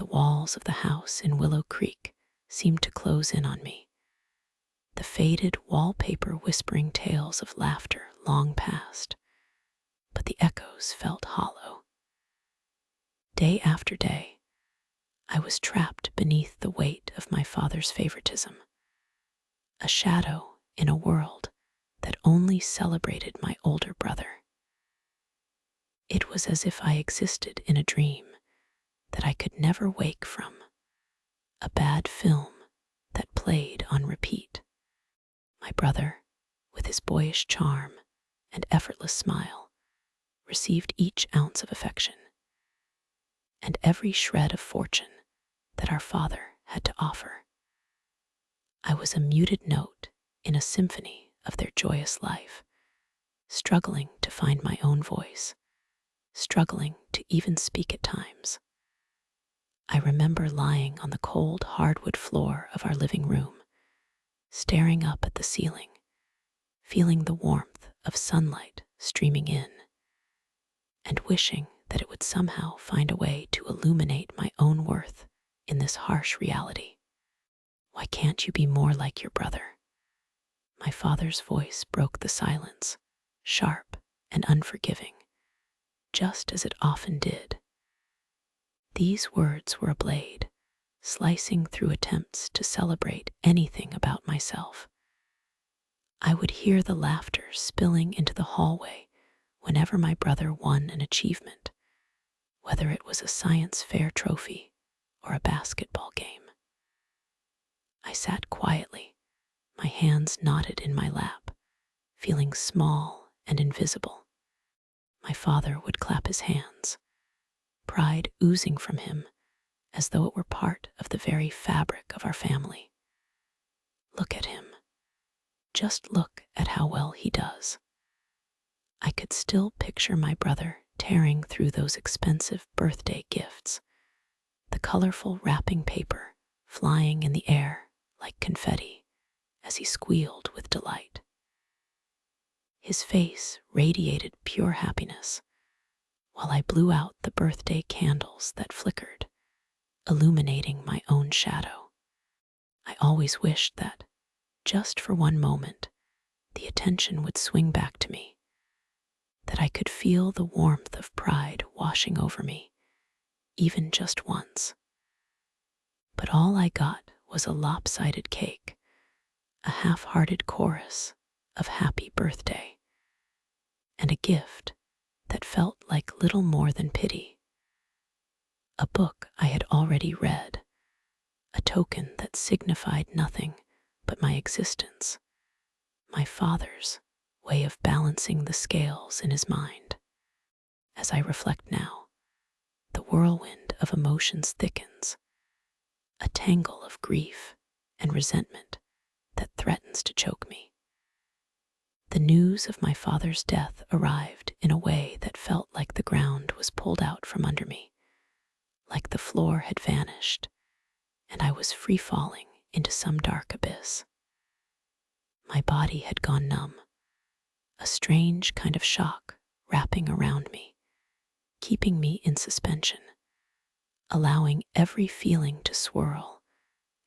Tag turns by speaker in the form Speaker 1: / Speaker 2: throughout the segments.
Speaker 1: walls of the house in Willow Creek seemed to close in on me, the faded wallpaper whispering tales of laughter long past, but the echoes felt hollow. Day after day, I was trapped beneath the weight of my father's favoritism, a shadow in a world that only celebrated my older brother. It was as if I existed in a dream that I could never wake from, a bad film that played on repeat. My brother, with his boyish charm and effortless smile, received each ounce of affection and every shred of fortune that our father had to offer. I was a muted note in a symphony of their joyous life, struggling to find my own voice, struggling to even speak at times. I remember lying on the cold hardwood floor of our living room, staring up at the ceiling, feeling the warmth of sunlight streaming in, and wishing that it would somehow find a way to illuminate my own worth in this harsh reality. Why can't you be more like your brother? My father's voice broke the silence, sharp and unforgiving, just as it often did. These words were a blade, slicing through attempts to celebrate anything about myself. I would hear the laughter spilling into the hallway whenever my brother won an achievement, whether it was a science fair trophy or a basketball game. I sat quietly, my hands knotted in my lap, feeling small and invisible. My father would clap his hands, pride oozing from him as though it were part of the very fabric of our family. Look at him. Just look at how well he does. I could still picture my brother tearing through those expensive birthday gifts, the colorful wrapping paper flying in the air like confetti as he squealed with delight. His face radiated pure happiness, while I blew out the birthday candles that flickered, illuminating my own shadow. I always wished that, just for one moment, the attention would swing back to me, that I could feel the warmth of pride washing over me, even just once. But all I got was a lopsided cake, a half-hearted chorus of happy birthday, and a gift that felt like little more than pity. A book I had already read, a token that signified nothing but my existence, my father's way of balancing the scales in his mind. As I reflect now, the whirlwind of emotions thickens, a tangle of grief and resentment that threatens to choke me. The news of my father's death arrived in a way that felt like the ground was pulled out from under me, like the floor had vanished, and I was free falling into some dark abyss. My body had gone numb, a strange kind of shock wrapping around me, keeping me in suspension, allowing every feeling to swirl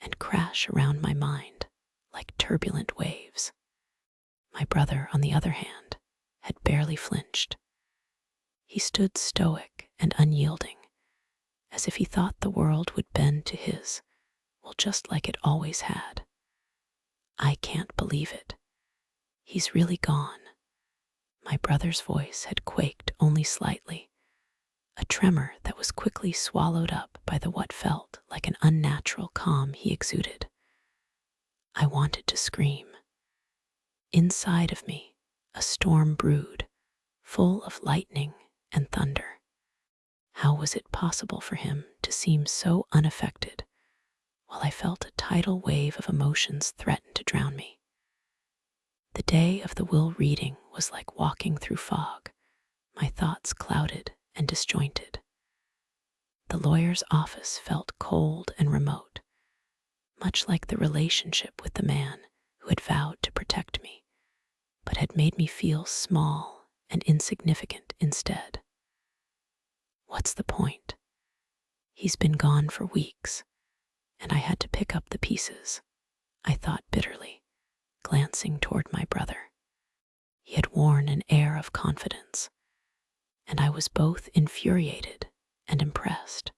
Speaker 1: and crash around my mind like turbulent waves. My brother, on the other hand, had barely flinched. He stood stoic and unyielding, as if he thought the world would bend to his, well, just like it always had. I can't believe it. He's really gone. My brother's voice had quaked only slightly, a tremor that was quickly swallowed up by what felt like an unnatural calm he exuded. I wanted to scream. Inside of me, a storm brewed, full of lightning and thunder. How was it possible for him to seem so unaffected, while I felt a tidal wave of emotions threaten to drown me? The day of the will reading was like walking through fog, my thoughts clouded and disjointed. The lawyer's office felt cold and remote, much like the relationship with the man who had vowed to protect me, but had made me feel small and insignificant instead. What's the point? He's been gone for weeks, and I had to pick up the pieces, I thought bitterly, glancing toward my brother. He had worn an air of confidence, and I was both infuriated and impressed.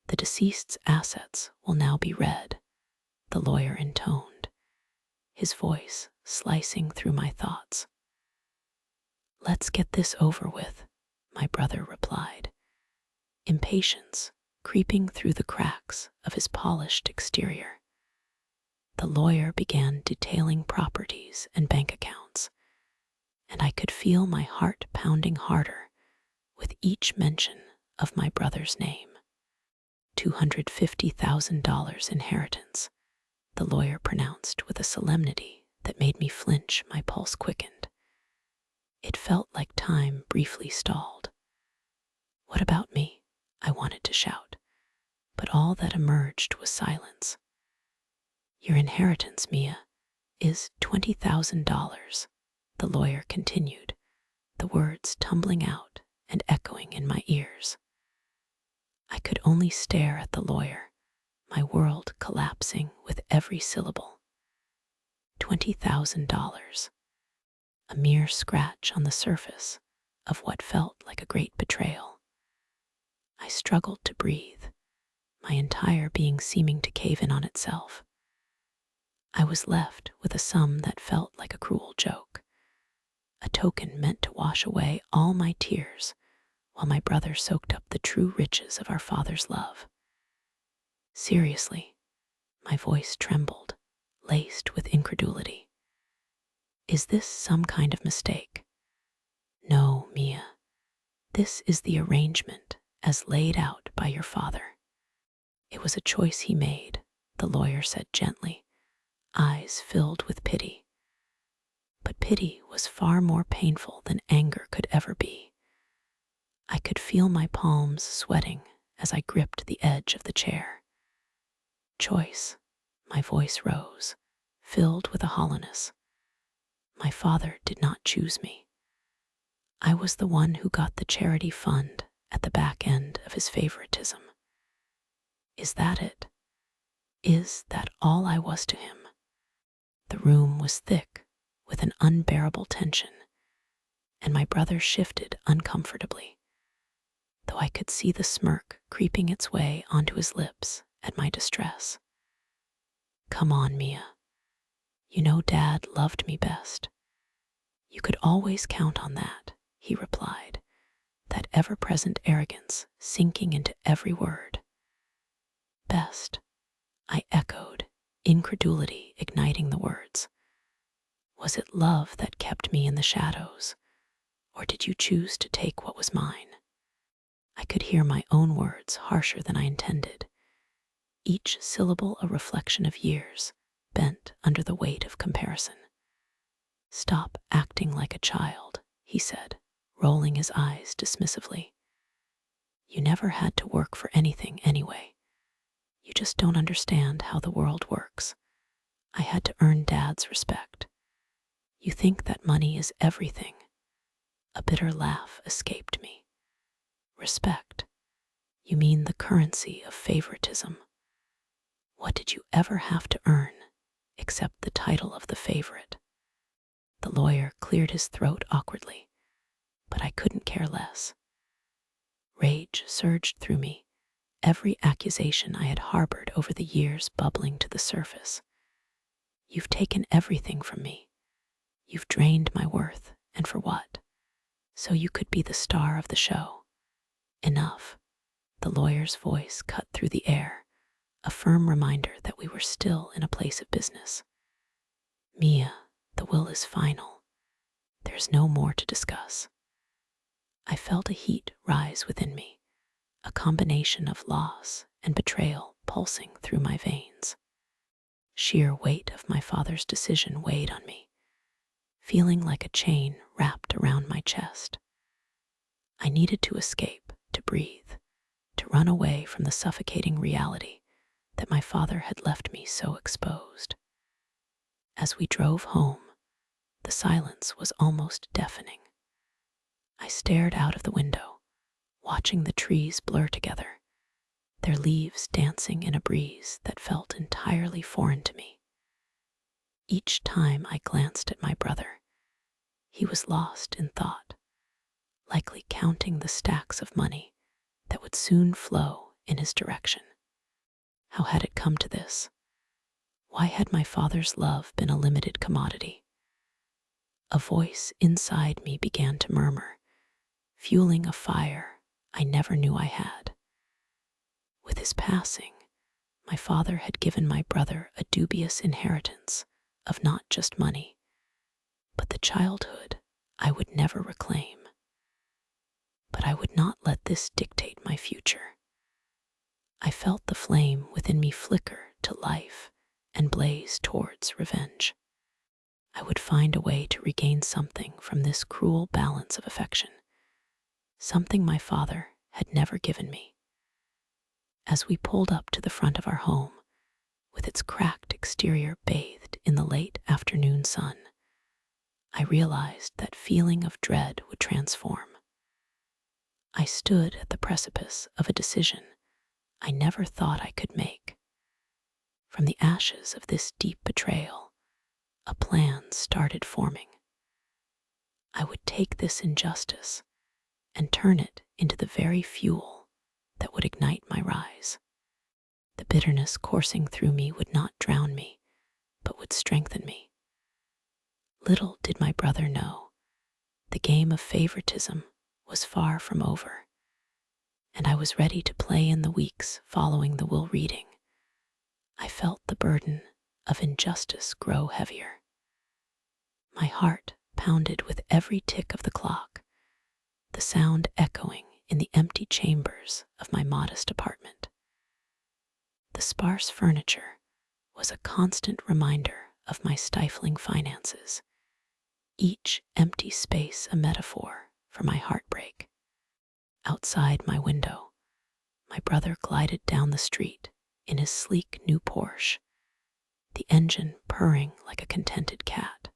Speaker 1: The deceased's assets will now be read, the lawyer intoned, his voice slicing through my thoughts. Let's get this over with, my brother replied, impatience creeping through the cracks of his polished exterior. The lawyer began detailing properties and bank accounts, and I could feel my heart pounding harder with each mention of my brother's name. $250,000 inheritance, the lawyer pronounced with a solemnity that made me flinch. My pulse quickened. It felt like time briefly stalled. What about me? I wanted to shout, but all that emerged was silence. Your inheritance, Mia, is $20,000, the lawyer continued, the words tumbling out and echoing in my ears. I could only stare at the lawyer, my world collapsing with every syllable. $20,000, a mere scratch on the surface of what felt like a great betrayal. I struggled to breathe, my entire being seeming to cave in on itself. I was left with a sum that felt like a cruel joke, a token meant to wash away all my tears while my brother soaked up the true riches of our father's love. Seriously, my voice trembled, laced with incredulity. Is this some kind of mistake? No, Mia. This is the arrangement as laid out by your father. It was a choice he made, the lawyer said gently, eyes filled with pity. But pity was far more painful than anger could ever be. I could feel my palms sweating as I gripped the edge of the chair. Choice, my voice rose, filled with a hollowness. My father did not choose me. I was the one who got the charity fund at the back end of his favoritism. Is that it? Is that all I was to him? The room was thick with an unbearable tension, and my brother shifted uncomfortably, though I could see the smirk creeping its way onto his lips at my distress. Come on, Mia. You know Dad loved me best. You could always count on that, he replied, that ever-present arrogance sinking into every word. Best, I echoed, incredulity igniting the words. Was it love that kept me in the shadows, or did you choose to take what was mine? I could hear my own words harsher than I intended, each syllable a reflection of years bent under the weight of comparison. Stop acting like a child, he said, rolling his eyes dismissively. You never had to work for anything anyway. You just don't understand how the world works. I had to earn Dad's respect. You think that money is everything. A bitter laugh escaped me. Respect? You mean the currency of favoritism. What did you ever have to earn except the title of the favorite? The lawyer cleared his throat awkwardly, but I couldn't care less. Rage surged through me, every accusation I had harbored over the years bubbling to the surface. You've taken everything from me. You've drained my worth, and for what? So you could be the star of the show. Enough. The lawyer's voice cut through the air, a firm reminder that we were still in a place of business. Mia, the will is final. There's no more to discuss. I felt a heat rise within me, a combination of loss and betrayal pulsing through my veins. Sheer weight of my father's decision weighed on me, feeling like a chain wrapped around my chest. I needed to escape, to breathe, to run away from the suffocating reality that my father had left me so exposed. As we drove home, the silence was almost deafening. I stared out of the window, watching the trees blur together, their leaves dancing in a breeze that felt entirely foreign to me. Each time I glanced at my brother, he was lost in thought, likely counting the stacks of money that would soon flow in his direction. How had it come to this? Why had my father's love been a limited commodity? A voice inside me began to murmur, fueling a fire I never knew I had. With his passing, my father had given my brother a dubious inheritance of not just money, but the childhood I would never reclaim. But I would not let this dictate my future. I felt the flame within me flicker to life and blaze towards revenge. I would find a way to regain something from this cruel balance of affection, something my father had never given me. As we pulled up to the front of our home, with its cracked exterior bathed in the late afternoon sun, I realized that feeling of dread would transform. I stood at the precipice of a decision I never thought I could make. From the ashes of this deep betrayal, a plan started forming. I would take this injustice and turn it into the very fuel that would ignite my rise. The bitterness coursing through me would not drown me, but would strengthen me. Little did my brother know, the game of favoritism was far from over, and I was ready to play in the weeks following the will reading. I felt the burden of injustice grow heavier. My heart pounded with every tick of the clock, the sound echoing in the empty chambers of my modest apartment. The sparse furniture was a constant reminder of my stifling finances, each empty space a metaphor for my heartbreak. Outside my window, my brother glided down the street in his sleek new Porsche, the engine purring like a contented cat.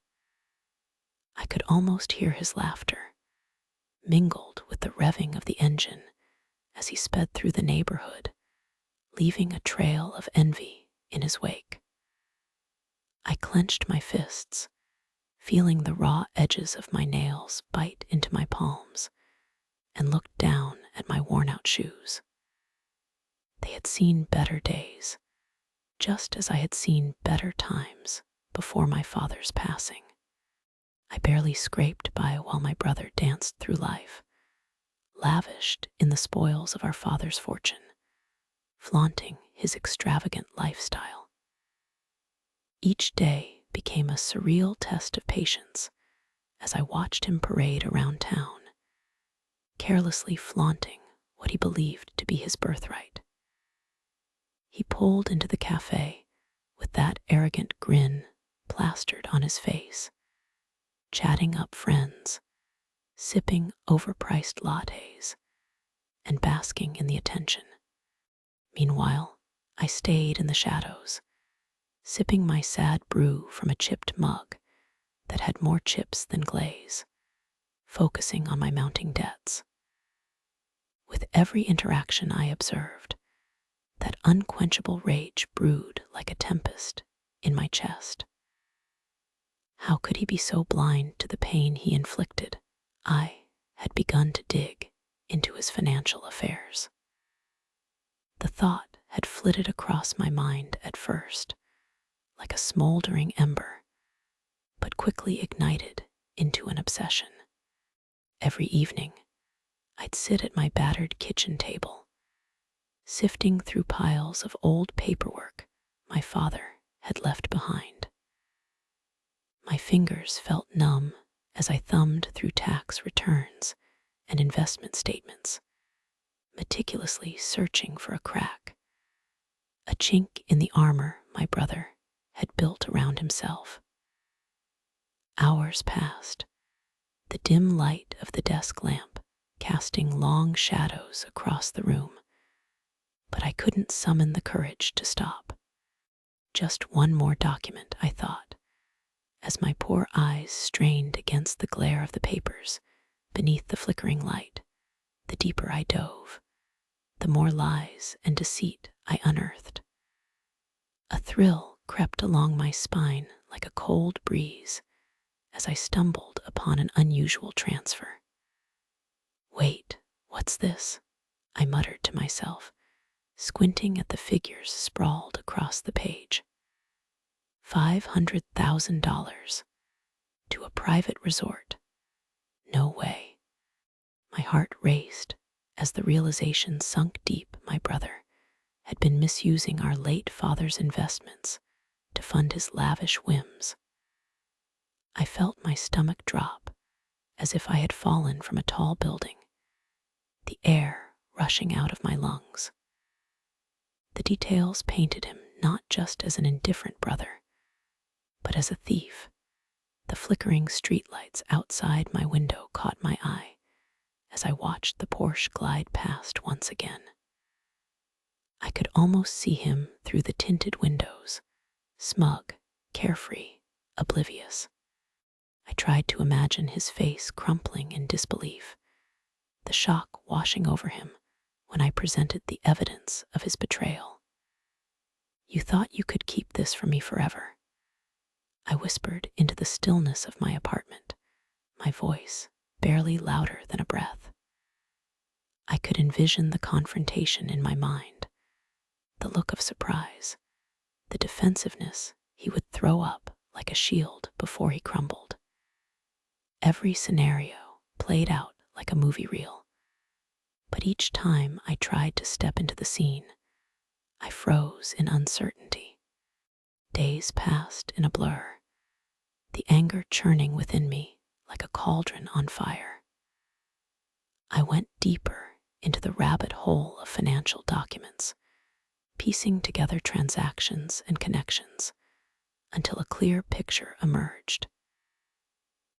Speaker 1: I could almost hear his laughter, mingled with the revving of the engine as he sped through the neighborhood, leaving a trail of envy in his wake. I clenched my fists, feeling the raw edges of my nails bite into my palms, and looked down at my worn-out shoes. They had seen better days, just as I had seen better times before my father's passing. I barely scraped by while my brother danced through life, lavished in the spoils of our father's fortune, flaunting his extravagant lifestyle. Each day became a surreal test of patience as I watched him parade around town, carelessly flaunting what he believed to be his birthright. He pulled into the cafe with that arrogant grin plastered on his face, chatting up friends, sipping overpriced lattes, and basking in the attention. Meanwhile, I stayed in the shadows, sipping my sad brew from a chipped mug that had more chips than glaze, focusing on my mounting debts. With every interaction I observed, that unquenchable rage brewed like a tempest in my chest. How could he be so blind to the pain he inflicted? I had begun to dig into his financial affairs. The thought had flitted across my mind at first, like a smoldering ember, but quickly ignited into an obsession. Every evening, I'd sit at my battered kitchen table, sifting through piles of old paperwork my father had left behind. My fingers felt numb as I thumbed through tax returns and investment statements, meticulously searching for a crack, a chink in the armor my brother had built around himself. Hours passed, the dim light of the desk lamp casting long shadows across the room, but I couldn't summon the courage to stop. Just one more document, I thought, as my poor eyes strained against the glare of the papers beneath the flickering light. The deeper I dove, the more lies and deceit I unearthed. A thrill crept along my spine like a cold breeze as I stumbled upon an unusual transfer. Wait, what's this? I muttered to myself, squinting at the figures sprawled across the page. $500,000 to a private resort. No way. My heart raced as the realization sunk deep. My brother had been misusing our late father's investments to fund his lavish whims. I felt my stomach drop as if I had fallen from a tall building, the air rushing out of my lungs. The details painted him not just as an indifferent brother, but as a thief. The flickering streetlights outside my window caught my eye as I watched the Porsche glide past once again. I could almost see him through the tinted windows, smug, carefree, oblivious. I tried to imagine his face crumpling in disbelief, the shock washing over him when I presented the evidence of his betrayal. You thought you could keep this from me forever, I whispered into the stillness of my apartment, my voice barely louder than a breath. I could envision the confrontation in my mind, the look of surprise, the defensiveness he would throw up like a shield before he crumbled. Every scenario played out like a movie reel, but each time I tried to step into the scene, I froze in uncertainty. Days passed in a blur, the anger churning within me like a cauldron on fire. I went deeper into the rabbit hole of financial documents, piecing together transactions and connections until a clear picture emerged.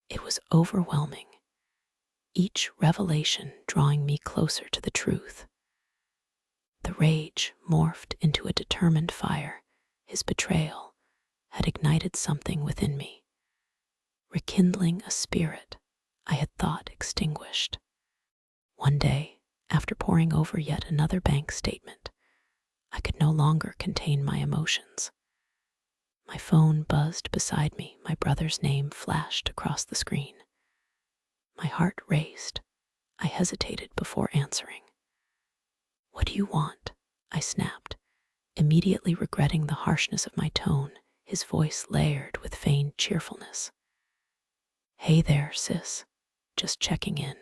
Speaker 1: It was overwhelming, each revelation drawing me closer to the truth. The rage morphed into a determined fire. His betrayal had ignited something within me, rekindling a spirit I had thought extinguished. One day, after poring over yet another bank statement, I could no longer contain my emotions. My phone buzzed beside me. My brother's name flashed across the screen. My heart raced. I hesitated before answering. What do you want? I snapped, immediately regretting the harshness of my tone, his voice layered with feigned cheerfulness. Hey there, sis. Just checking in.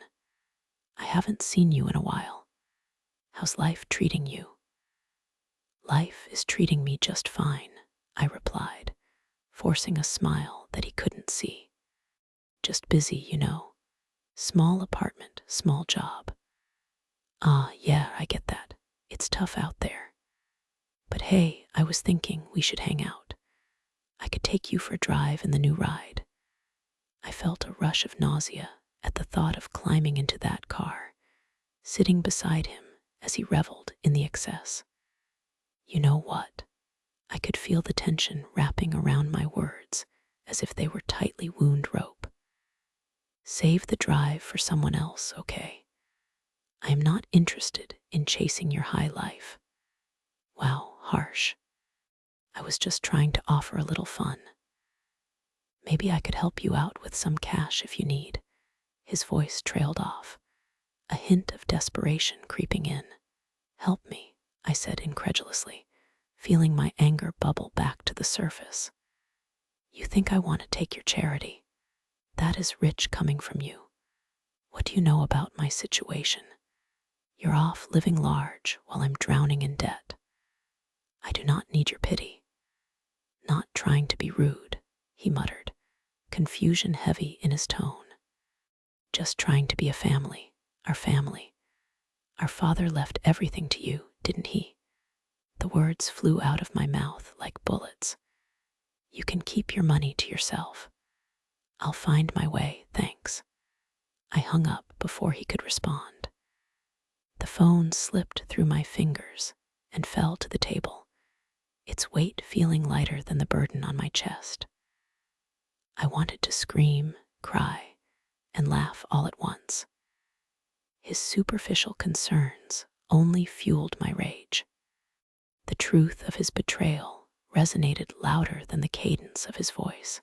Speaker 1: I haven't seen you in a while. How's life treating you? Life is treating me just fine, I replied, forcing a smile that he couldn't see. Just busy, you know. Small apartment, small job. Yeah, I get that. It's tough out there. But hey, I was thinking we should hang out. I could take you for a drive in the new ride. I felt a rush of nausea at the thought of climbing into that car, sitting beside him as he reveled in the excess. You know what? I could feel the tension wrapping around my words as if they were tightly wound rope. Save the drive for someone else, okay? I am not interested in chasing your high life. Wow, harsh. I was just trying to offer a little fun. Maybe I could help you out with some cash if you need. His voice trailed off, a hint of desperation creeping in. Help me, I said incredulously, feeling my anger bubble back to the surface. You think I want to take your charity? That is rich coming from you. What do you know about my situation? You're off living large while I'm drowning in debt. I do not need your pity. Not trying to be rude, he muttered, confusion heavy in his tone. Just trying to be a family, our family. Our father left everything to you, didn't he? The words flew out of my mouth like bullets. You can keep your money to yourself. I'll find my way, thanks. I hung up before he could respond. The phone slipped through my fingers and fell to the table, its weight feeling lighter than the burden on my chest. I wanted to scream, cry, and laugh all at once. His superficial concerns only fueled my rage. The truth of his betrayal resonated louder than the cadence of his voice.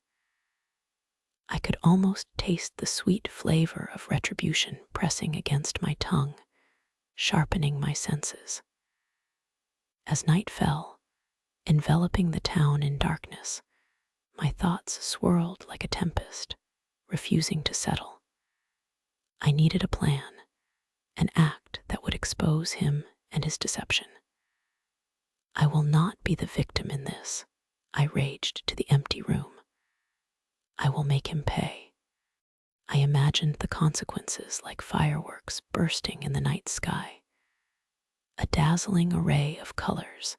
Speaker 1: I could almost taste the sweet flavor of retribution pressing against my tongue, sharpening my senses. As night fell, enveloping the town in darkness, my thoughts swirled like a tempest, refusing to settle. I needed a plan, an act that would expose him and his deception. I will not be the victim in this, I raged to the empty room. I will make him pay. I imagined the consequences like fireworks bursting in the night sky, a dazzling array of colors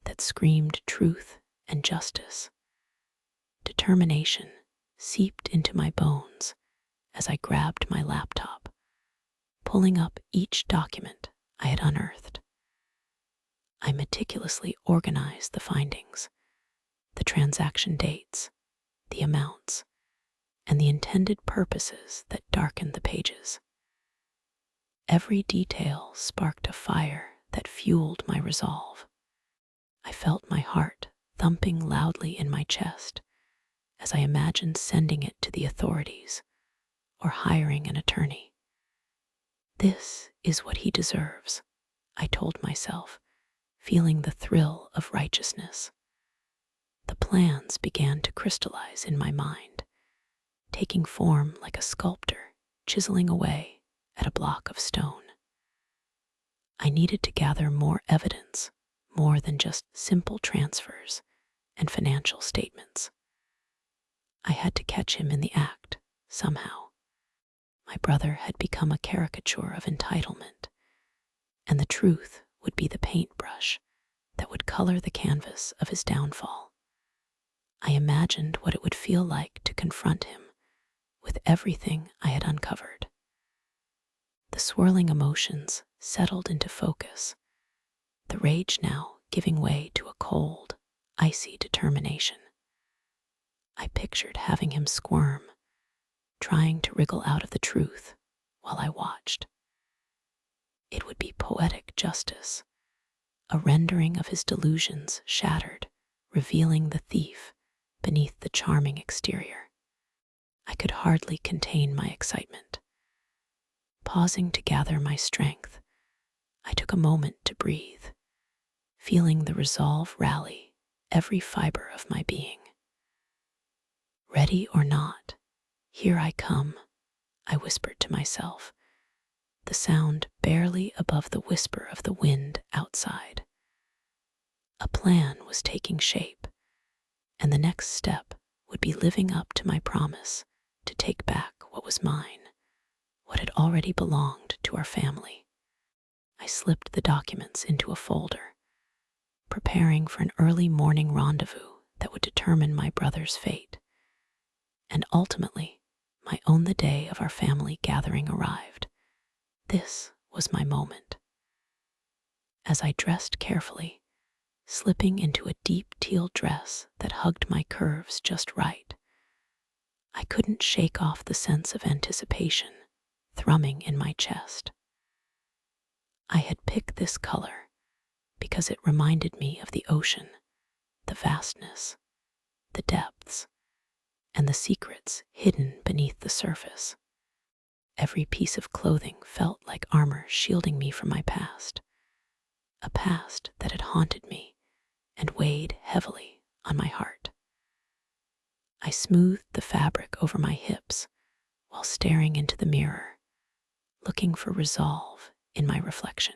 Speaker 1: that screamed truth and justice. Determination seeped into my bones as I grabbed my laptop, pulling up each document I had unearthed. I meticulously organized the findings, the transaction dates, the amounts, and the intended purposes that darkened the pages. Every detail sparked a fire that fueled my resolve. I felt my heart thumping loudly in my chest as I imagined sending it to the authorities or hiring an attorney. This is what he deserves, I told myself, feeling the thrill of righteousness. The plans began to crystallize in my mind, taking form like a sculptor chiseling away at a block of stone. I needed to gather more evidence, more than just simple transfers and financial statements. I had to catch him in the act, somehow. My brother had become a caricature of entitlement, and the truth would be the paintbrush that would color the canvas of his downfall. I imagined what it would feel like to confront him with everything I had uncovered. The swirling emotions settled into focus, the rage now giving way to a cold, icy determination. I pictured having him squirm, trying to wriggle out of the truth while I watched. It would be poetic justice, a rendering of his delusions shattered, revealing the thief beneath the charming exterior. I could hardly contain my excitement. Pausing to gather my strength, I took a moment to breathe, feeling the resolve rally every fiber of my being. Ready or not, here I come, I whispered to myself, the sound barely above the whisper of the wind outside. A plan was taking shape, and the next step would be living up to my promise to take back what was mine, what had already belonged to our family. I slipped the documents into a folder, preparing for an early morning rendezvous that would determine my brother's fate. And ultimately, my own the day of our family gathering arrived. This was my moment. As I dressed carefully, slipping into a deep teal dress that hugged my curves just right, I couldn't shake off the sense of anticipation thrumming in my chest. I had picked this color because it reminded me of the ocean, the vastness, the depths, and the secrets hidden beneath the surface. Every piece of clothing felt like armor shielding me from my past, a past that had haunted me and weighed heavily on my heart. I smoothed the fabric over my hips while staring into the mirror, looking for resolve in my reflection.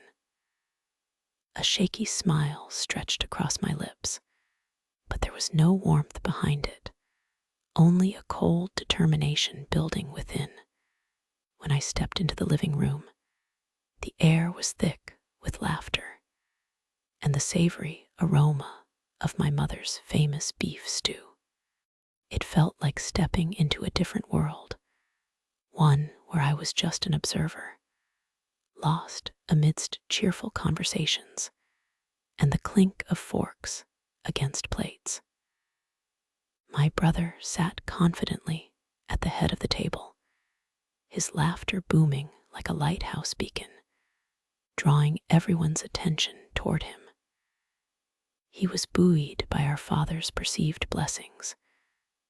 Speaker 1: A shaky smile stretched across my lips, but there was no warmth behind it, only a cold determination building within. When I stepped into the living room, the air was thick with laughter and the savory aroma of my mother's famous beef stew. It felt like stepping into a different world, one where I was just an observer, lost amidst cheerful conversations and the clink of forks against plates. My brother sat confidently at the head of the table, his laughter booming like a lighthouse beacon, drawing everyone's attention toward him. He was buoyed by our father's perceived blessings,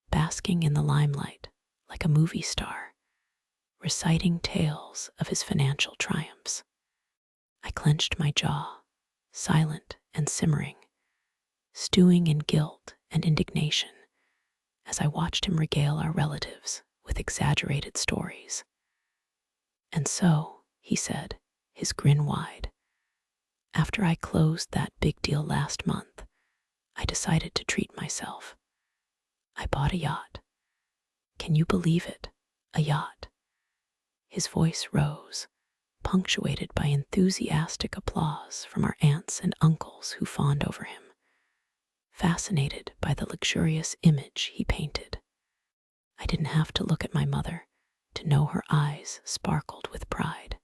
Speaker 1: basking in the limelight like a movie star, reciting tales of his financial triumphs. I clenched my jaw, silent and simmering, stewing in guilt and indignation as I watched him regale our relatives with exaggerated stories. "And so," he said, his grin wide, "after I closed that big deal last month, I decided to treat myself. I bought a yacht. Can you believe it? A yacht." His voice rose, punctuated by enthusiastic applause from our aunts and uncles who fawned over him, fascinated by the luxurious image he painted. I didn't have to look at my mother to know her eyes sparkled with pride.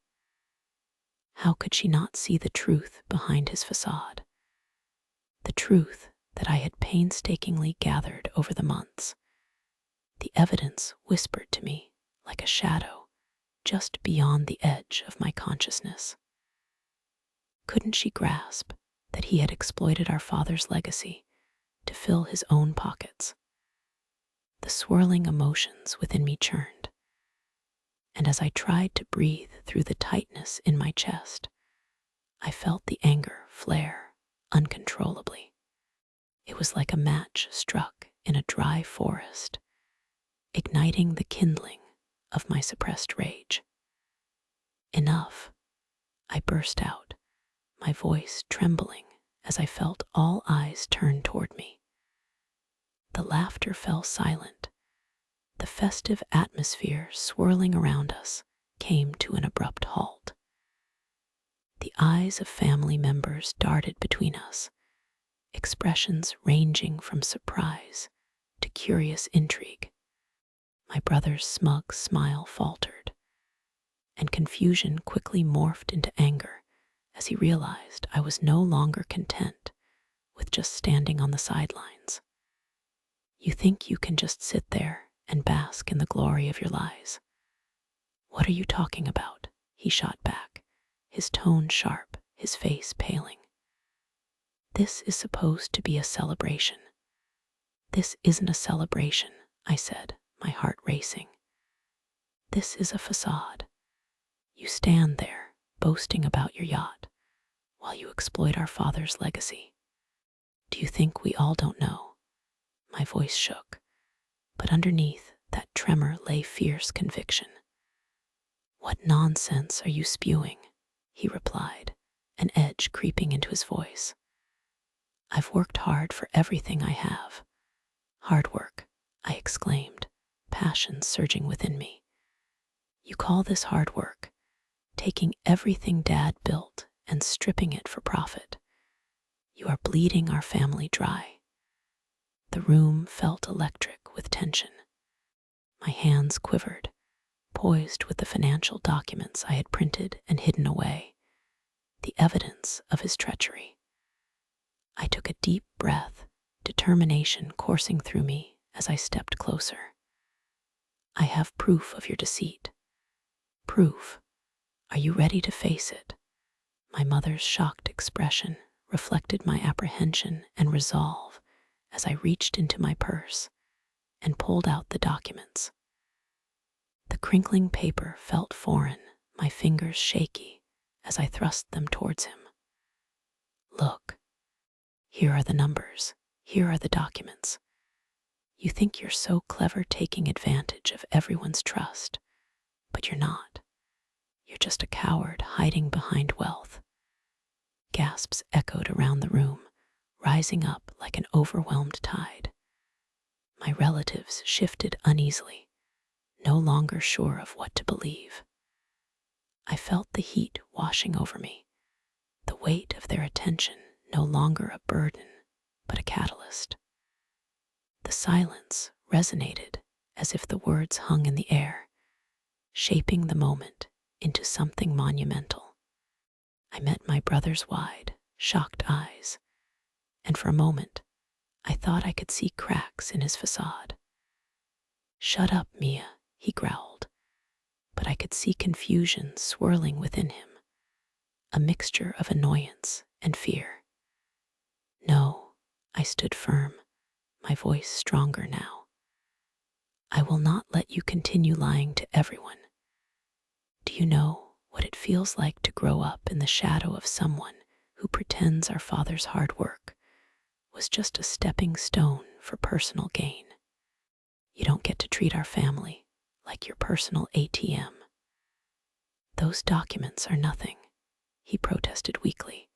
Speaker 1: How could she not see the truth behind his facade? The truth that I had painstakingly gathered over the months. The evidence whispered to me like a shadow just beyond the edge of my consciousness. Couldn't she grasp that he had exploited our father's legacy to fill his own pockets? The swirling emotions within me churned, and as I tried to breathe through the tightness in my chest, I felt the anger flare uncontrollably. It was like a match struck in a dry forest, igniting the kindling of my suppressed rage. "Enough," I burst out, my voice trembling as I felt all eyes turn toward me. The laughter fell silent. The festive atmosphere swirling around us came to an abrupt halt. The eyes of family members darted between us, expressions ranging from surprise to curious intrigue. My brother's smug smile faltered, and confusion quickly morphed into anger as he realized I was no longer content with just standing on the sidelines. "You think you can just sit there and bask in the glory of your lies? What are you talking about?" he shot back, his tone sharp, his face paling. "This is supposed to be a celebration." "This isn't a celebration," I said, my heart racing. "This is a facade. You stand there, boasting about your yacht, while you exploit our father's legacy. Do you think we all don't know?" My voice shook, but underneath that tremor lay fierce conviction. "What nonsense are you spewing?" he replied, an edge creeping into his voice. "I've worked hard for everything I have." "Hard work," I exclaimed, passion surging within me. "You call this hard work, taking everything Dad built and stripping it for profit? You are bleeding our family dry." The room felt electric with tension. My hands quivered, poised with the financial documents I had printed and hidden away, the evidence of his treachery. I took a deep breath, determination coursing through me as I stepped closer. "I have proof of your deceit. Proof. Are you ready to face it?" My mother's shocked expression reflected my apprehension and resolve as I reached into my purse and pulled out the documents. The crinkling paper felt foreign, my fingers shaky as I thrust them towards him. "Look, here are the numbers, here are the documents. You think you're so clever taking advantage of everyone's trust, but you're not. You're just a coward hiding behind wealth." Gasps echoed around the room, rising up like an overwhelmed tide. My relatives shifted uneasily, no longer sure of what to believe. I felt the heat washing over me, the weight of their attention no longer a burden, but a catalyst. The silence resonated as if the words hung in the air, shaping the moment into something monumental. I met my brother's wide, shocked eyes, and for a moment, I thought I could see cracks in his facade. "Shut up, Mia," he growled, but I could see confusion swirling within him. a mixture of annoyance and fear. No, I stood firm, my voice stronger now. I will not let you continue lying to everyone. Do you know what it feels like to grow up in the shadow of someone who pretends our father's hard work was just a stepping stone for personal gain? You don't get to treat our family like your personal ATM. Those documents are nothing, he protested weakly,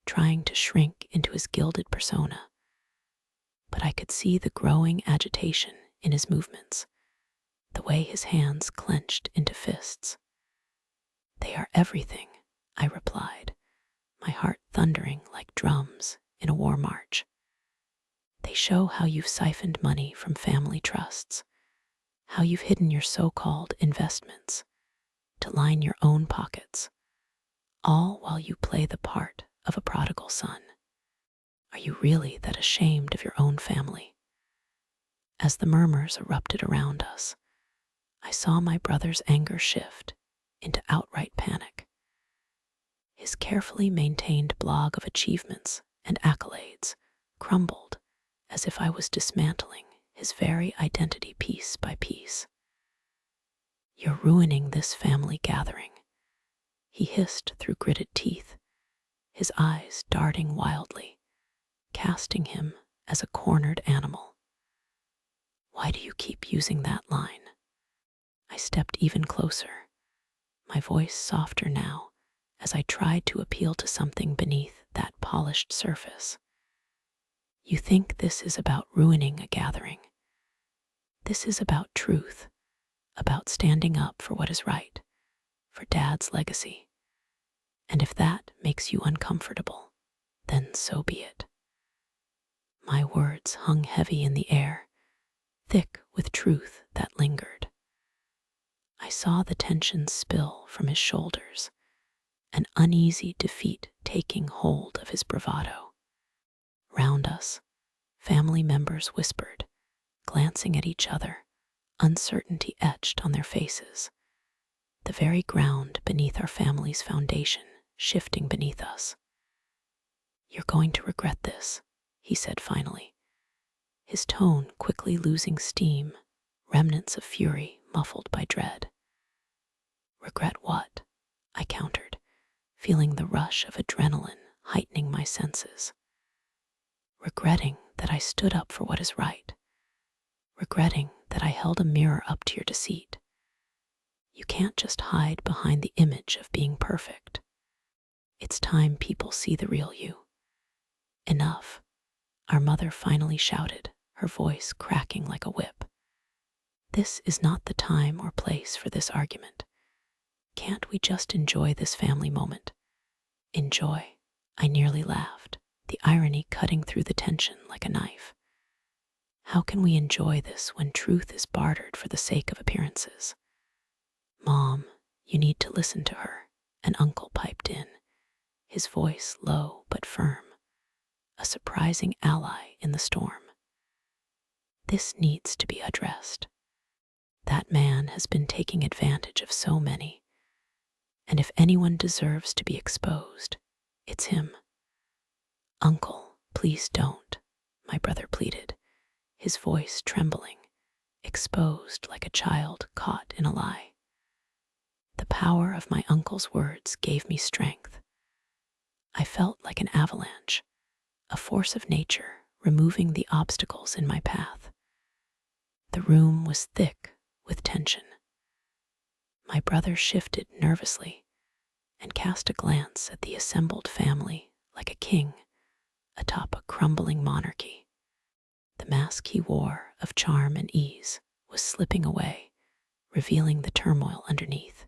Speaker 1: trying to shrink into his gilded persona. But I could see the growing agitation in his movements, the way his hands clenched into fists. They are everything, I replied, my heart thundering like drums in a war march. They show how you've siphoned money from family trusts, how you've hidden your so-called investments to line your own pockets, all while you play the part of a prodigal son. Are you really that ashamed of your own family? As the murmurs erupted around us, I saw my brother's anger shift into outright panic. His carefully maintained blog of achievements and accolades crumbled as if I was dismantling his very identity piece by piece. You're ruining this family gathering, he hissed through gritted teeth, his eyes darting wildly, casting him as a cornered animal. Why do you keep using that line? I stepped even closer, my voice softer now as I tried to appeal to something beneath that polished surface. You think this is about ruining a gathering. This is about truth, about standing up for what is right, for Dad's legacy. And if that makes you uncomfortable, then so be it. My words hung heavy in the air, thick with truth that lingered. I saw the tension spill from his shoulders, an uneasy defeat taking hold of his bravado. Round us, family members whispered, glancing at each other, uncertainty etched on their faces. The very ground beneath our family's foundation shifting beneath us. You're going to regret this, he said finally, his tone quickly losing steam, remnants of fury muffled by dread. Regret what? I countered, feeling the rush of adrenaline heightening my senses. Regretting that I stood up for what is right. Regretting that I held a mirror up to your deceit. You can't just hide behind the image of being perfect. It's time people see the real you. Enough, our mother finally shouted, her voice cracking like a whip. This is not the time or place for this argument. Can't we just enjoy this family moment? Enjoy, I nearly laughed, the irony cutting through the tension like a knife. How can we enjoy this when truth is bartered for the sake of appearances? Mom, you need to listen to her, an uncle piped in, his voice low but firm, a surprising ally in the storm. This needs to be addressed. That man has been taking advantage of so many, and if anyone deserves to be exposed, it's him. Uncle, please don't, my brother pleaded, his voice trembling, exposed like a child caught in a lie. The power of my uncle's words gave me strength. I felt like an avalanche, a force of nature removing the obstacles in my path. The room was thick with tension. My brother shifted nervously and cast a glance at the assembled family like a king atop a crumbling monarchy. The mask he wore of charm and ease was slipping away, revealing the turmoil underneath.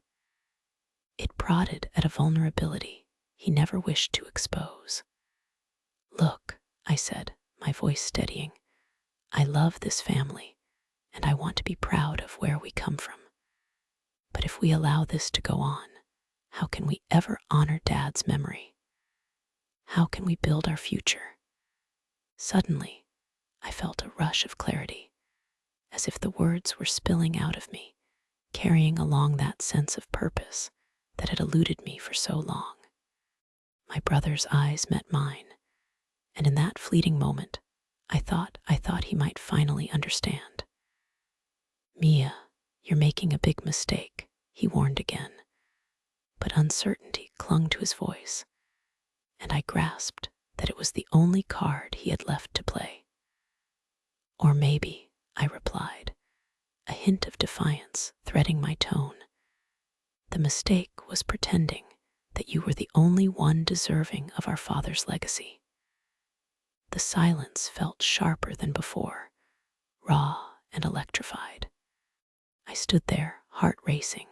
Speaker 1: It prodded at a vulnerability he never wished to expose. Look, I said, my voice steadying, I love this family, and I want to be proud of where we come from. But if we allow this to go on, how can we ever honor Dad's memory? How can we build our future? Suddenly, I felt a rush of clarity, as if the words were spilling out of me, carrying along that sense of purpose that had eluded me for so long. My brother's eyes met mine, and in that fleeting moment, I thought he might finally understand. Mia, you're making a big mistake, he warned again, but uncertainty clung to his voice, and I grasped that it was the only card he had left to play. Or maybe, I replied, a hint of defiance threading my tone. The mistake was pretending that you were the only one deserving of our father's legacy. The silence felt sharper than before, raw and electrified. I stood there, heart racing,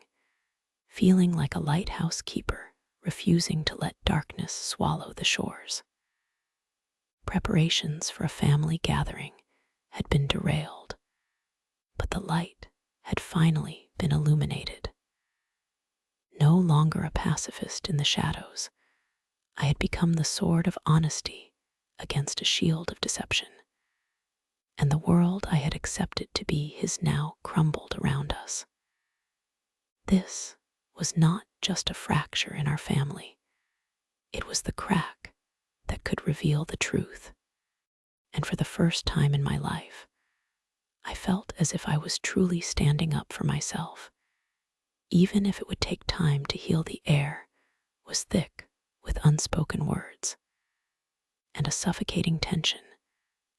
Speaker 1: feeling like a lighthouse keeper refusing to let darkness swallow the shores. Preparations for a family gathering had been derailed, but the light had finally been illuminated. No longer a pacifist in the shadows, I had become the sword of honesty against a shield of deception, and the world I had accepted to be his now crumbled around us. This was not just a fracture in our family. It was the crack that could reveal the truth. And for the first time in my life, I felt as if I was truly standing up for myself, even if it would take time to heal. The air was thick with unspoken words, and a suffocating tension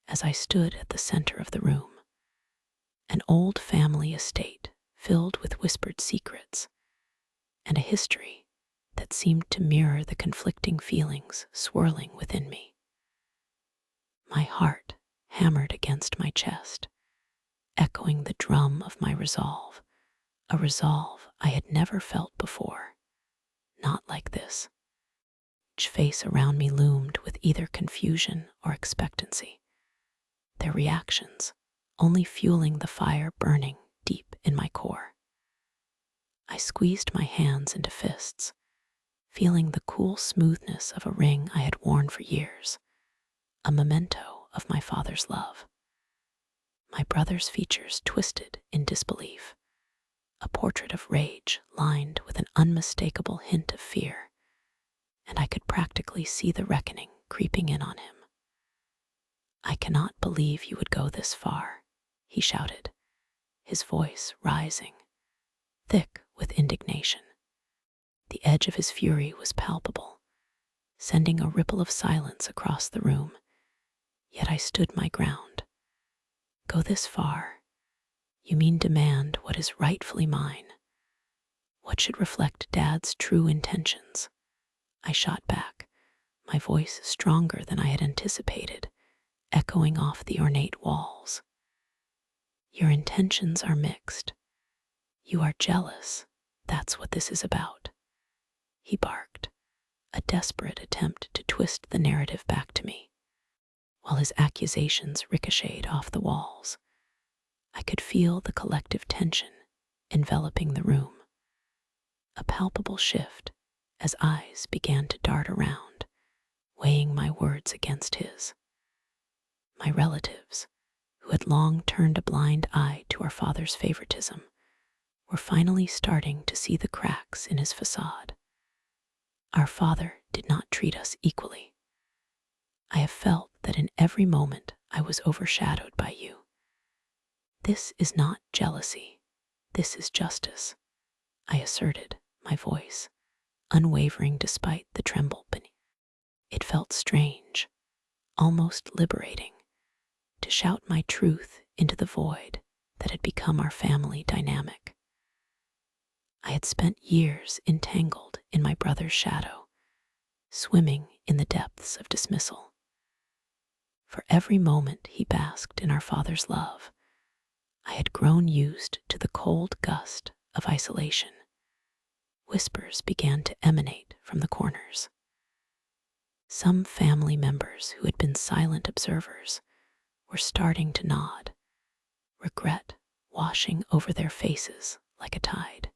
Speaker 1: as I stood at the center of the room. An old family estate filled with whispered secrets, and a history that seemed to mirror the conflicting feelings swirling within me. My heart hammered against my chest, echoing the drum of my resolve, a resolve I had never felt before, not like this. Each face around me loomed with either confusion or expectancy, their reactions only fueling the fire burning deep in my core. I squeezed my hands into fists, feeling the cool smoothness of a ring I had worn for years, a memento of my father's love. My brother's features twisted in disbelief, a portrait of rage lined with an unmistakable hint of fear, and I could practically see the reckoning creeping in on him. I cannot believe you would go this far, he shouted, his voice rising, thick with indignation. The edge of his fury was palpable, sending a ripple of silence across the room, yet I stood my ground. Go this far? You mean demand what is rightfully mine? What should reflect Dad's true intentions? I shot back, my voice stronger than I had anticipated, echoing off the ornate walls. Your intentions are mixed. You are jealous. That's what this is about. He barked, a desperate attempt to twist the narrative back to me. While his accusations ricocheted off the walls, I could feel the collective tension enveloping the room. A palpable shift as eyes began to dart around, weighing my words against his. My relatives, who had long turned a blind eye to our father's favoritism, were finally starting to see the cracks in his facade. Our father did not treat us equally. I have felt that in every moment I was overshadowed by you. This is not jealousy. This is justice, I asserted, my voice unwavering despite the tremble beneath. It felt strange, almost liberating, to shout my truth into the void that had become our family dynamic. I had spent years entangled in my brother's shadow, swimming in the depths of dismissal. For every moment he basked in our father's love, I had grown used to the cold gust of isolation. Whispers began to emanate from the corners. Some family members who had been silent observers were starting to nod, regret washing over their faces like a tide.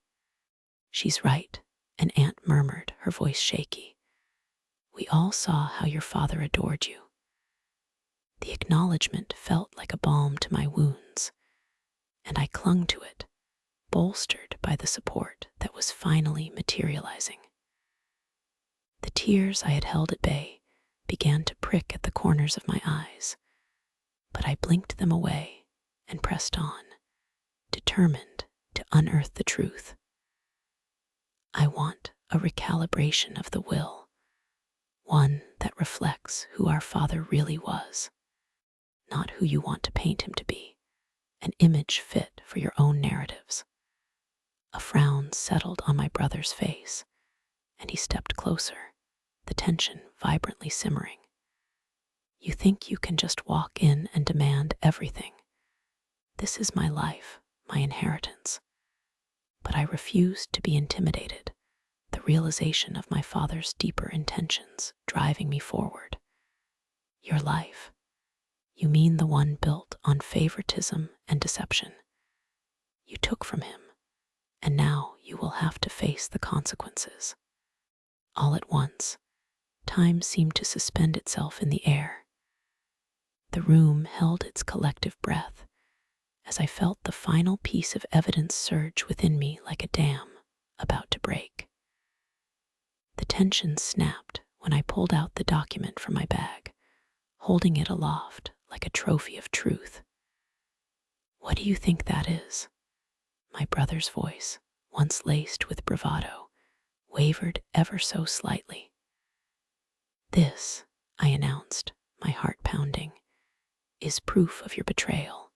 Speaker 1: She's right, an aunt murmured, her voice shaky. We all saw how your father adored you. The acknowledgement felt like a balm to my wounds, and I clung to it, bolstered by the support that was finally materializing. The tears I had held at bay began to prick at the corners of my eyes, but I blinked them away and pressed on, determined to unearth the truth. I want a recalibration of the will, one that reflects who our father really was, not who you want to paint him to be, an image fit for your own narratives. A frown settled on my brother's face, and he stepped closer, the tension vibrantly simmering. You think you can just walk in and demand everything. This is my life, my inheritance. But I refused to be intimidated, the realization of my father's deeper intentions driving me forward. Your life. You mean the one built on favoritism and deception. You took from him, and now you will have to face the consequences. All at once, time seemed to suspend itself in the air. The room held its collective breath as I felt the final piece of evidence surge within me like a dam about to break. The tension snapped when I pulled out the document from my bag, holding it aloft like a trophy of truth. What do you think that is? My brother's voice, once laced with bravado, wavered ever so slightly. This, I announced, my heart pounding, is proof of your betrayal.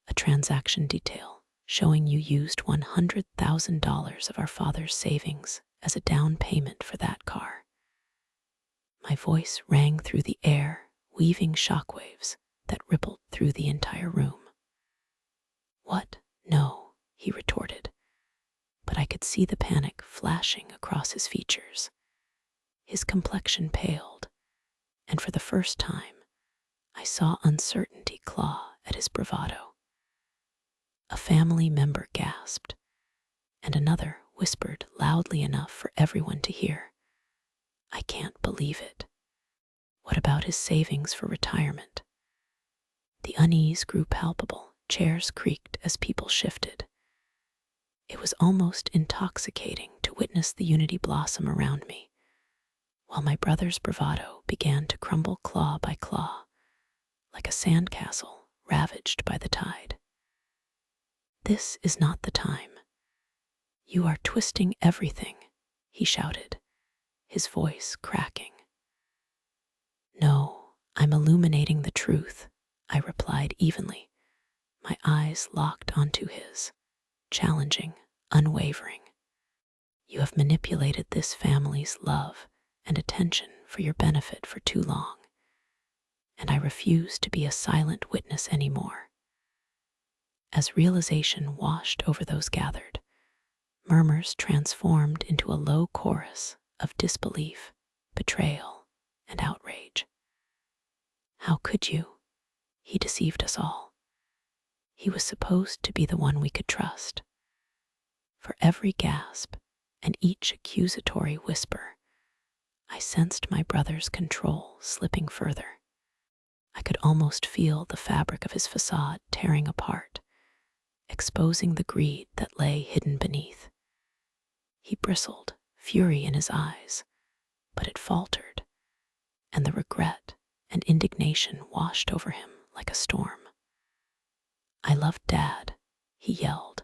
Speaker 1: A transaction detail showing you used $100,000 of our father's savings as a down payment for that car. My voice rang through the air, weaving shockwaves that rippled through the entire room. What? No, he retorted, but I could see the panic flashing across his features. His complexion paled, and for the first time, I saw uncertainty claw at his bravado. A family member gasped, and another whispered loudly enough for everyone to hear, I can't believe it. What about his savings for retirement? The unease grew palpable, chairs creaked as people shifted. It was almost intoxicating to witness the unity blossom around me, while my brother's bravado began to crumble claw by claw, like a sandcastle ravaged by the tide. This is not the time. You are twisting everything, he shouted, his voice cracking. No, I'm illuminating the truth, I replied evenly, my eyes locked onto his, challenging, unwavering. You have manipulated this family's love and attention for your benefit for too long, and I refuse to be a silent witness anymore. As realization washed over those gathered, murmurs transformed into a low chorus of disbelief, betrayal, and outrage. How could you? He deceived us all. He was supposed to be the one we could trust. For every gasp and each accusatory whisper, I sensed my brother's control slipping further. I could almost feel the fabric of his facade tearing apart, exposing the greed that lay hidden beneath. He bristled, fury in his eyes, but it faltered, and the regret and indignation washed over him like a storm. I love Dad, he yelled,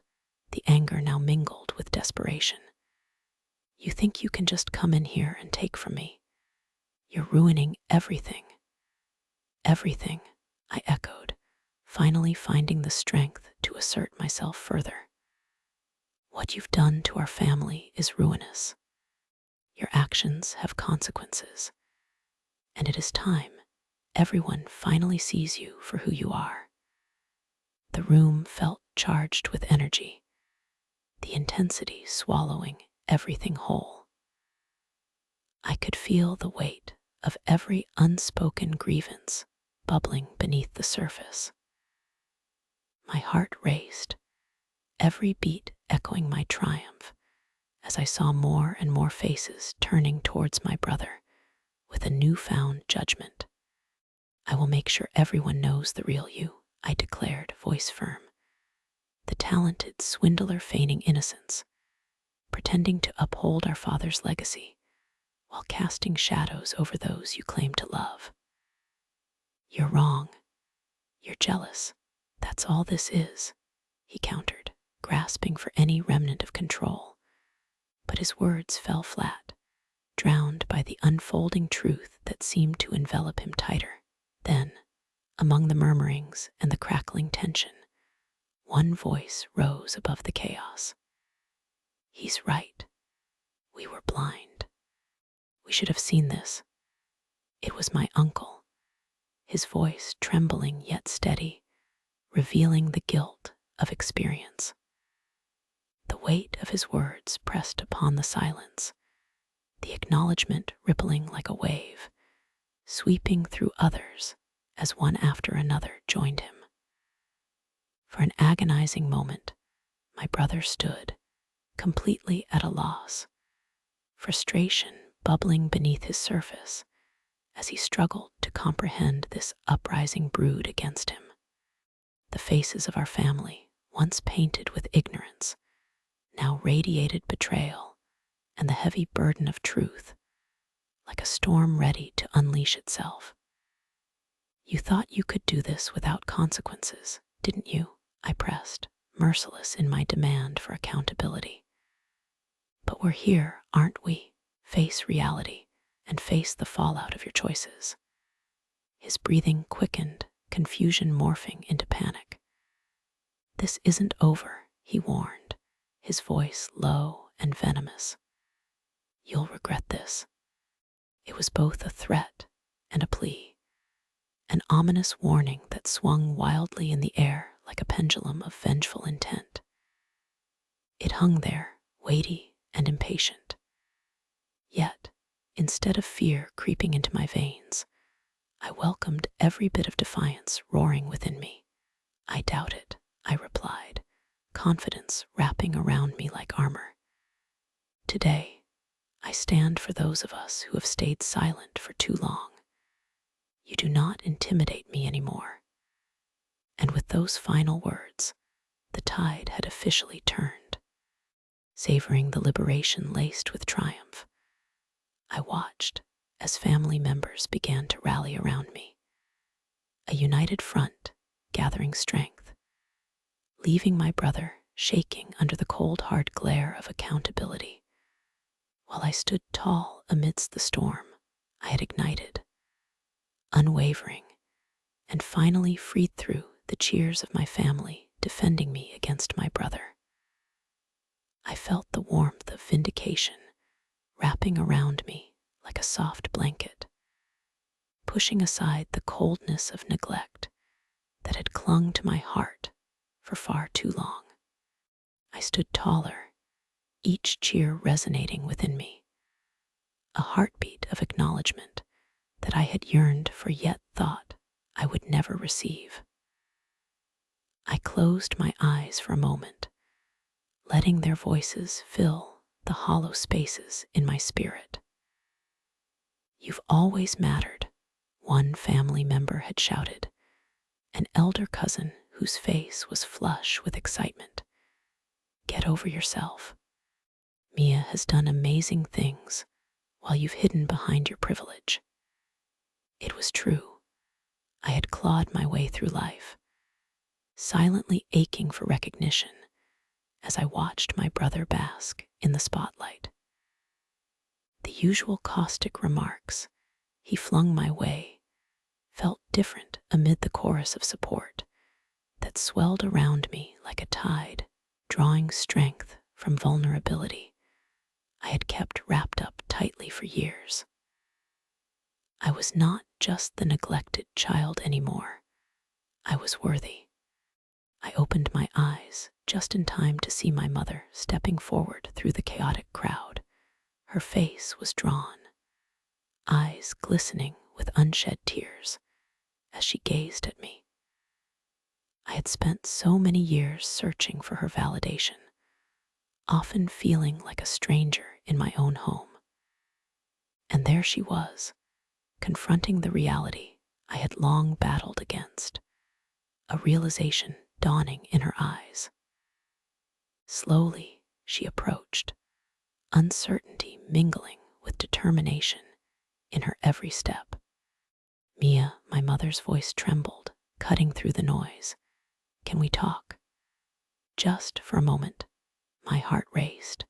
Speaker 1: the anger now mingled with desperation. You think you can just come in here and take from me? You're ruining everything. Everything, I echoed, finally finding the strength to assert myself further. What you've done to our family is ruinous. Your actions have consequences, and it is time everyone finally sees you for who you are. The room felt charged with energy, the intensity swallowing everything whole. I could feel the weight of every unspoken grievance bubbling beneath the surface. My heart raced, every beat echoing my triumph, as I saw more and more faces turning towards my brother with a newfound judgment. I will make sure everyone knows the real you, I declared, voice firm. The talented swindler feigning innocence, pretending to uphold our father's legacy, while casting shadows over those you claim to love. You're wrong. You're jealous. That's all this is, he countered, grasping for any remnant of control. But his words fell flat, drowned by the unfolding truth that seemed to envelop him tighter. Then, among the murmurings and the crackling tension, one voice rose above the chaos. He's right. We were blind. We should have seen this. It was my uncle, his voice trembling yet steady, revealing the guilt of experience. The weight of his words pressed upon the silence, the acknowledgement rippling like a wave, sweeping through others as one after another joined him. For an agonizing moment, my brother stood, completely at a loss, frustration bubbling beneath his surface as he struggled to comprehend this uprising brood against him. The faces of our family, once painted with ignorance, now radiated betrayal and the heavy burden of truth, like a storm ready to unleash itself. You thought you could do this without consequences, didn't you? I pressed, merciless in my demand for accountability. But we're here, aren't we? Face reality and face the fallout of your choices. His breathing quickened, confusion morphing into panic. This isn't over, he warned, his voice low and venomous. You'll regret this. It was both a threat and a plea, an ominous warning that swung wildly in the air like a pendulum of vengeful intent. It hung there, weighty and impatient. Yet, instead of fear creeping into my veins, I welcomed every bit of defiance roaring within me. I doubt it, I replied, confidence wrapping around me like armor. Today, I stand for those of us who have stayed silent for too long. You do not intimidate me anymore. And with those final words, the tide had officially turned. Savoring the liberation laced with triumph, I watched as family members began to rally around me. A united front, gathering strength, leaving my brother shaking under the cold hard glare of accountability. While I stood tall amidst the storm I had ignited, unwavering, and finally freed through the cheers of my family defending me against my brother. I felt the warmth of vindication wrapping around me like a soft blanket, pushing aside the coldness of neglect that had clung to my heart for far too long. I stood taller, each cheer resonating within me, a heartbeat of acknowledgement that I had yearned for yet thought I would never receive. I closed my eyes for a moment, letting their voices fill the hollow spaces in my spirit. You've always mattered, one family member had shouted, an elder cousin whose face was flush with excitement. Get over yourself. Mia has done amazing things while you've hidden behind your privilege. It was true. I had clawed my way through life, silently aching for recognition as I watched my brother bask in the spotlight. The usual caustic remarks he flung my way felt different amid the chorus of support that swelled around me like a tide, drawing strength from vulnerability I had kept wrapped up tightly for years. I was not just the neglected child anymore. I was worthy. I opened my eyes just in time to see my mother stepping forward through the chaotic crowd. Her face was drawn, eyes glistening with unshed tears as she gazed at me. I had spent so many years searching for her validation, often feeling like a stranger in my own home. And there she was, confronting the reality I had long battled against, a realization dawning in her eyes. Slowly, she approached, uncertainty mingling with determination in her every step. Mia, my mother's voice trembled, cutting through the noise. Can we talk? Just for a moment. My heart raced.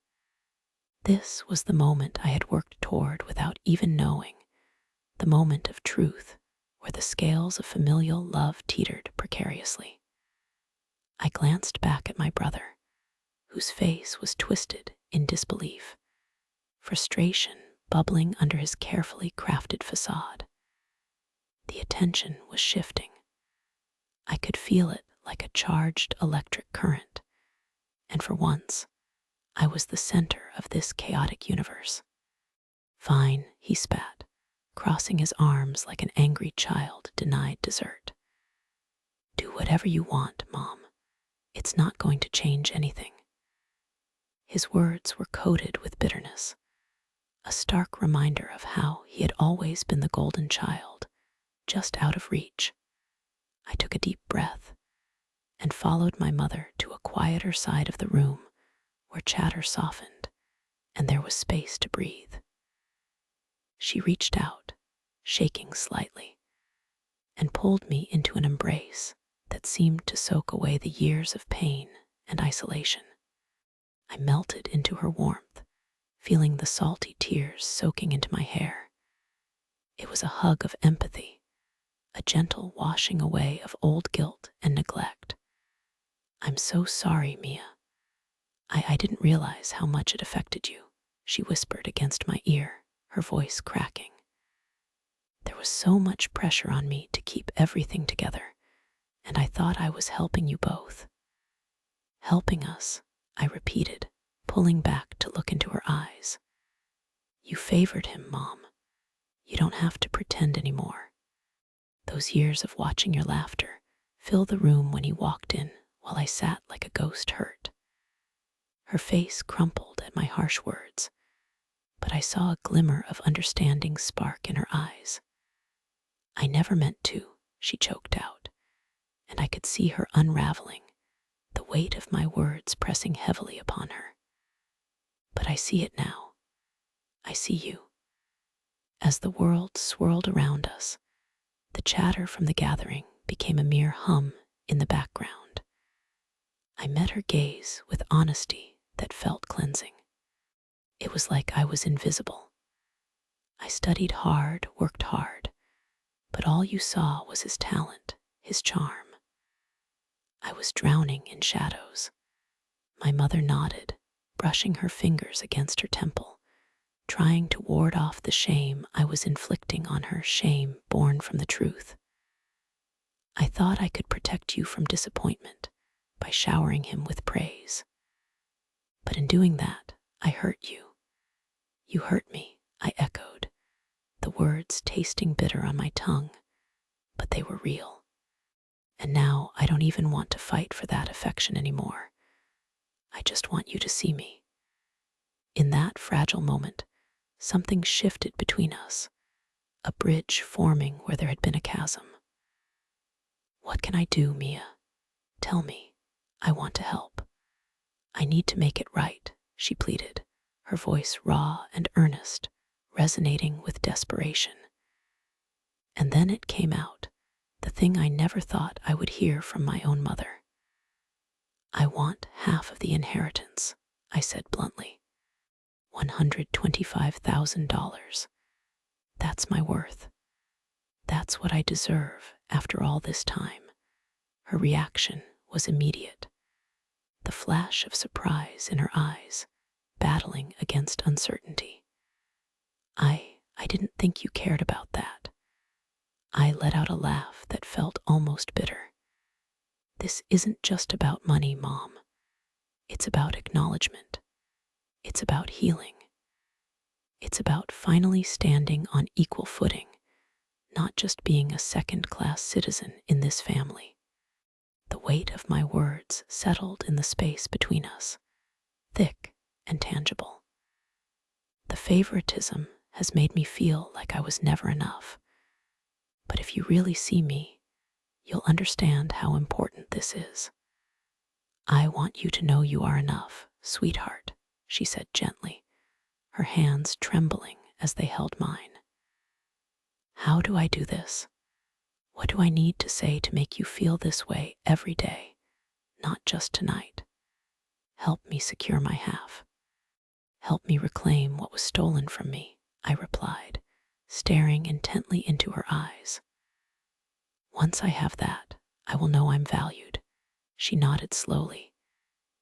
Speaker 1: This was the moment I had worked toward without even knowing, the moment of truth where the scales of familial love teetered precariously. I glanced back at my brother, whose face was twisted in disbelief, frustration bubbling under his carefully crafted facade. The attention was shifting. I could feel it like a charged electric current, and for once, I was the center of this chaotic universe. Fine, he spat, crossing his arms like an angry child denied dessert. Do whatever you want, Mom. It's not going to change anything. His words were coated with bitterness, a stark reminder of how he had always been the golden child, just out of reach. I took a deep breath and followed my mother to a quieter side of the room where chatter softened and there was space to breathe. She reached out, shaking slightly, and pulled me into an embrace that seemed to soak away the years of pain and isolation. I melted into her warmth, feeling the salty tears soaking into my hair. It was a hug of empathy, a gentle washing away of old guilt and neglect. I'm so sorry, Mia. I didn't realize how much it affected you, she whispered against my ear, her voice cracking. There was so much pressure on me to keep everything together, and I thought I was helping you both. Helping us, I repeated, pulling back to look into her eyes. You favored him, Mom. You don't have to pretend anymore. Those years of watching your laughter fill the room when he walked in while I sat like a ghost hurt. Her face crumpled at my harsh words, but I saw a glimmer of understanding spark in her eyes. I never meant to, she choked out, and I could see her unraveling, the weight of my words pressing heavily upon her. But I see it now. I see you. As the world swirled around us, the chatter from the gathering became a mere hum in the background. I met her gaze with honesty that felt cleansing. It was like I was invisible. I studied hard, worked hard, but all you saw was his talent, his charm. I was drowning in shadows. My mother nodded, brushing her fingers against her temple, trying to ward off the shame I was inflicting on her, shame born from the truth. I thought I could protect you from disappointment by showering him with praise. But in doing that, I hurt you. You hurt me, I echoed, the words tasting bitter on my tongue, but they were real. And now I don't even want to fight for that affection anymore. I just want you to see me. In that fragile moment, something shifted between us, a bridge forming where there had been a chasm. What can I do, Mia? Tell me. I want to help. I need to make it right, she pleaded, her voice raw and earnest, resonating with desperation. And then it came out, the thing I never thought I would hear from my own mother. I want half of the inheritance, I said bluntly. $125,000. That's my worth. That's what I deserve after all this time. Her reaction was immediate, the flash of surprise in her eyes, battling against uncertainty. I didn't think you cared about that. I let out a laugh that felt almost bitter. This isn't just about money, Mom. It's about acknowledgement. It's about healing. It's about finally standing on equal footing, not just being a second-class citizen in this family. The weight of my words settled in the space between us, thick and tangible. The favoritism has made me feel like I was never enough. But if you really see me, you'll understand how important this is. I want you to know you are enough, sweetheart, she said gently, her hands trembling as they held mine. How do I do this? What do I need to say to make you feel this way every day, not just tonight? Help me secure my half. Help me reclaim what was stolen from me, I replied, staring intently into her eyes. Once I have that, I will know I'm valued. She nodded slowly,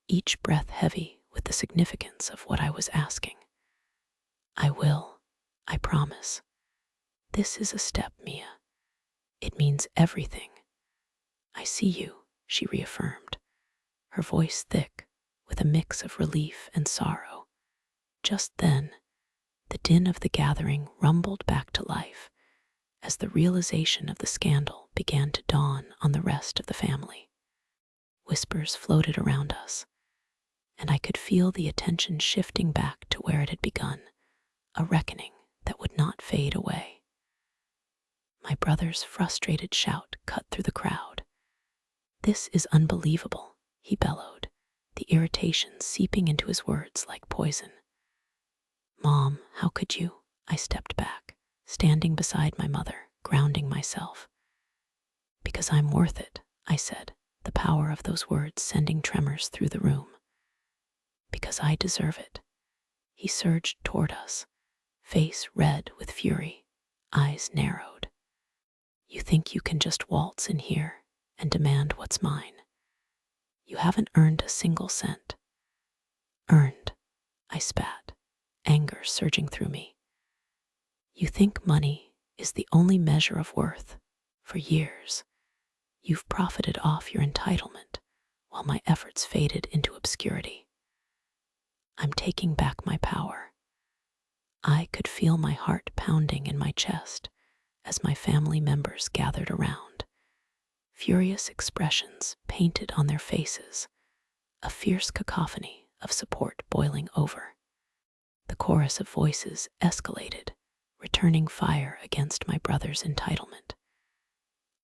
Speaker 1: each breath heavy with the significance of what I was asking. I will, I promise. This is a step, Mia. It means everything. I see you, she reaffirmed, her voice thick with a mix of relief and sorrow. Just then, the din of the gathering rumbled back to life as the realization of the scandal began to dawn on the rest of the family. Whispers floated around us, and I could feel the attention shifting back to where it had begun, a reckoning that would not fade away. My brother's frustrated shout cut through the crowd. "This is unbelievable," he bellowed, the irritation seeping into his words like poison. "Mom, how could you?" I stepped back, standing beside my mother, grounding myself. "Because I'm worth it," I said, the power of those words sending tremors through the room. "Because I deserve it." He surged toward us, face red with fury, eyes narrowed. "You think you can just waltz in here and demand what's mine? You haven't earned a single cent." "Earned," I spat, anger surging through me. "You think money is the only measure of worth. For years, you've profited off your entitlement while my efforts faded into obscurity. I'm taking back my power." I could feel my heart pounding in my chest as my family members gathered around, furious expressions painted on their faces, a fierce cacophony of support boiling over. The chorus of voices escalated, returning fire against my brother's entitlement.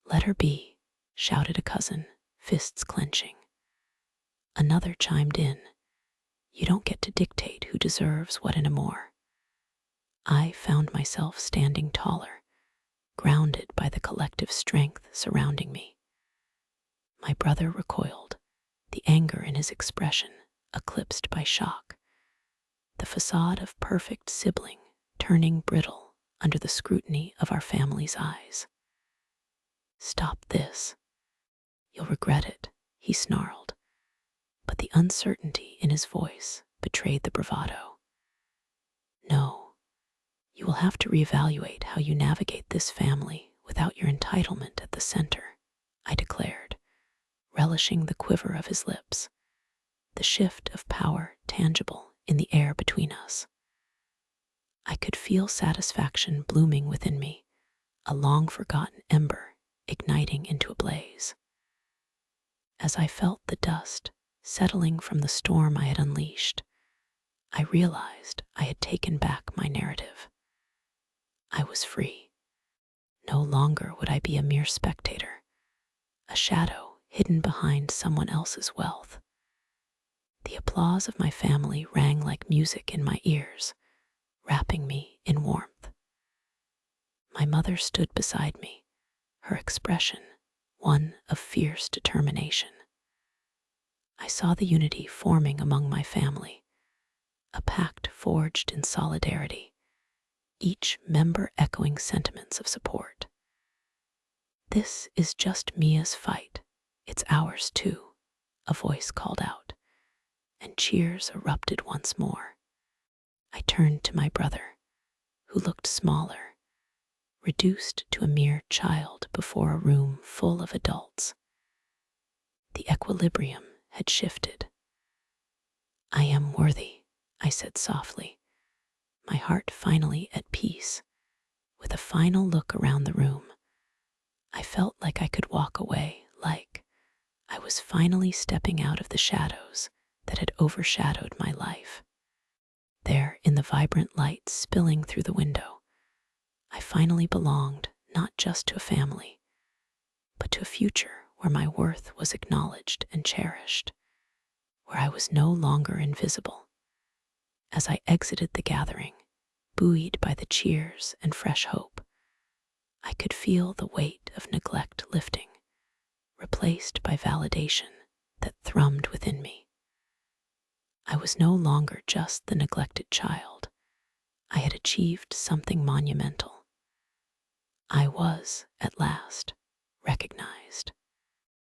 Speaker 1: "Let her be," shouted a cousin, fists clenching. Another chimed in, "You don't get to dictate who deserves what anymore." I found myself standing taller, grounded by the collective strength surrounding me. My brother recoiled, the anger in his expression eclipsed by shock, the facade of perfect sibling turning brittle under the scrutiny of our family's eyes. "Stop this. You'll regret it," he snarled, but the uncertainty in his voice betrayed the bravado. "No. You will have to reevaluate how you navigate this family without your entitlement at the center," I declared, relishing the quiver of his lips, the shift of power tangible in the air between us. I could feel satisfaction blooming within me, a long-forgotten ember igniting into a blaze. As I felt the dust settling from the storm I had unleashed, I realized I had taken back my narrative. I was free. No longer would I be a mere spectator, a shadow hidden behind someone else's wealth. The applause of my family rang like music in my ears, wrapping me in warmth. My mother stood beside me, her expression one of fierce determination. I saw the unity forming among my family, a pact forged in solidarity, each member echoing sentiments of support. "This is just Mia's fight. It's ours too," a voice called out, and cheers erupted once more. I turned to my brother, who looked smaller, reduced to a mere child before a room full of adults. The equilibrium had shifted. "I am worthy," I said softly, my heart finally at peace. With a final look around the room, I felt like I could walk away, like I was finally stepping out of the shadows that had overshadowed my life. There, in the vibrant light spilling through the window, I finally belonged not just to a family, but to a future where my worth was acknowledged and cherished, where I was no longer invisible. As I exited the gathering, buoyed by the cheers and fresh hope. I could feel the weight of neglect lifting, replaced by validation that thrummed within me. I was no longer just the neglected child. I had achieved something monumental. I was, at last, recognized.